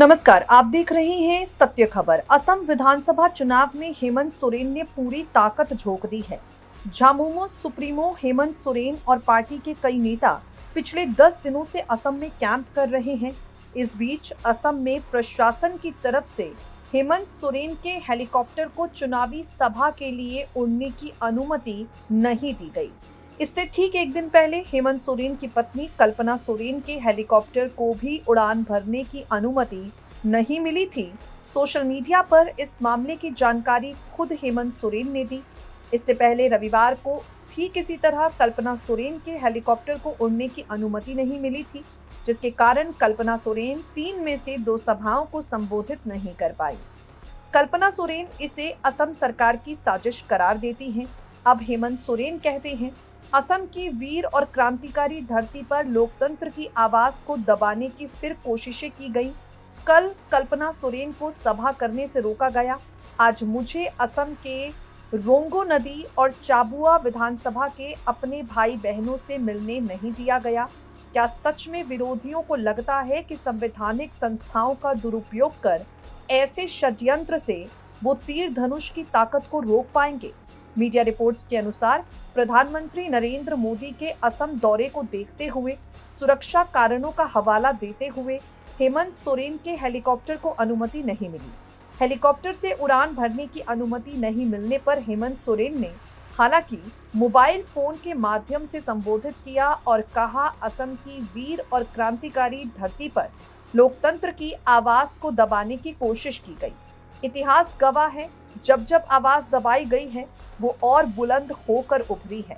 नमस्कार, आप देख रहे हैं सत्य खबर। असम विधानसभा चुनाव में हेमंत सोरेन ने पूरी ताकत झोंक दी है। झामुमो सुप्रीमो हेमंत सोरेन और पार्टी के कई नेता पिछले 10 दिनों से असम में कैंप कर रहे हैं। इस बीच असम में प्रशासन की तरफ से हेमंत सोरेन के हेलीकॉप्टर को चुनावी सभा के लिए उड़ने की अनुमति नहीं दी गई। इससे ठीक एक दिन पहले हेमंत सोरेन की पत्नी कल्पना सोरेन के हेलीकॉप्टर को भी उड़ान भरने की अनुमति नहीं मिली थी। सोशल मीडिया पर इस मामले की जानकारी खुद हेमंत सोरेन ने दी। इससे पहले रविवार को ठीक इसी तरह कल्पना सोरेन के हेलीकॉप्टर को उड़ने की अनुमति नहीं मिली थी, जिसके कारण कल्पना सोरेन 3 में से 2 सभाओं को संबोधित नहीं कर पाई। कल्पना सोरेन इसे असम सरकार की साजिश करार देती हैं। अब हेमंत सोरेन कहते हैं, असम की वीर और क्रांतिकारी धरती पर लोकतंत्र की आवाज को दबाने की फिर कोशिशें की गई। कल कल्पना सोरेन को सभा करने से रोका गया। आज मुझे असम के रोंगो नदी और चाबुआ विधानसभा के अपने भाई बहनों से मिलने नहीं दिया गया। क्या सच में विरोधियों को लगता है कि संवैधानिक संस्थाओं का दुरुपयोग कर ऐसे षड्यंत्र से वो तीर धनुष की ताकत को रोक पाएंगे? मीडिया रिपोर्ट्स के अनुसार प्रधानमंत्री नरेंद्र मोदी के असम दौरे को देखते हुए सुरक्षा कारणों का हवाला देते हुए हेमंत सोरेन के हेलीकॉप्टर को अनुमति नहीं मिली। हेलीकॉप्टर से उड़ान भरने की अनुमति नहीं मिलने पर हेमंत सोरेन ने हालांकि मोबाइल फोन के माध्यम से संबोधित किया और कहा, असम की वीर और क्रांतिकारी धरती पर लोकतंत्र की आवाज को दबाने की कोशिश की गई। इतिहास गवाह है, जब जब आवाज दबाई गई है वो और बुलंद होकर उभरी है।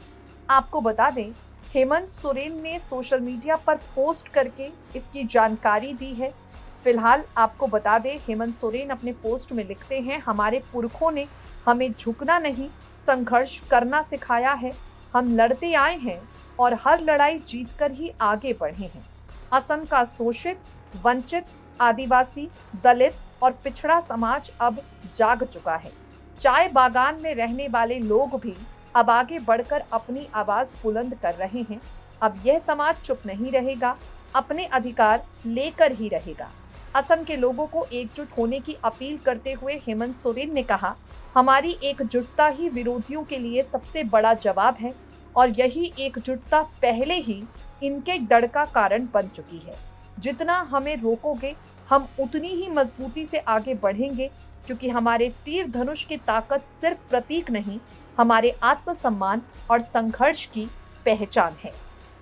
आपको बता दें, हेमंत सोरेन ने सोशल मीडिया पर पोस्ट करके इसकी जानकारी दी है। फिलहाल आपको बता दें, हेमंत सोरेन अपने पोस्ट में लिखते हैं, हमारे पुरखों ने हमें झुकना नहीं, संघर्ष करना सिखाया है। हम लड़ते आए हैं और हर लड़ाई जीतकर ही आगे बढ़े हैं। असम का शोषित, वंचित, आदिवासी, दलित और पिछड़ा समाज अब जाग चुका है। चाय बागान में रहने वाले लोग भी अब आगे बढ़कर अपनी आवाज बुलंद कर रहे हैं। अब यह समाज चुप नहीं रहेगा, अपने अधिकार लेकर ही रहेगा। असम के लोगों को एकजुट होने की अपील करते हुए हेमंत सोरेन ने कहा, हमारी एकजुटता ही विरोधियों के लिए सबसे बड़ा जवाब है और यही एकजुटता पहले ही इनके डर का कारण बन चुकी है। जितना हमें रोकोगे, हम उतनी ही मजबूती से आगे बढ़ेंगे, क्योंकि हमारे तीर धनुष की ताकत सिर्फ प्रतीक नहीं, हमारे आत्मसम्मान और संघर्ष की पहचान है।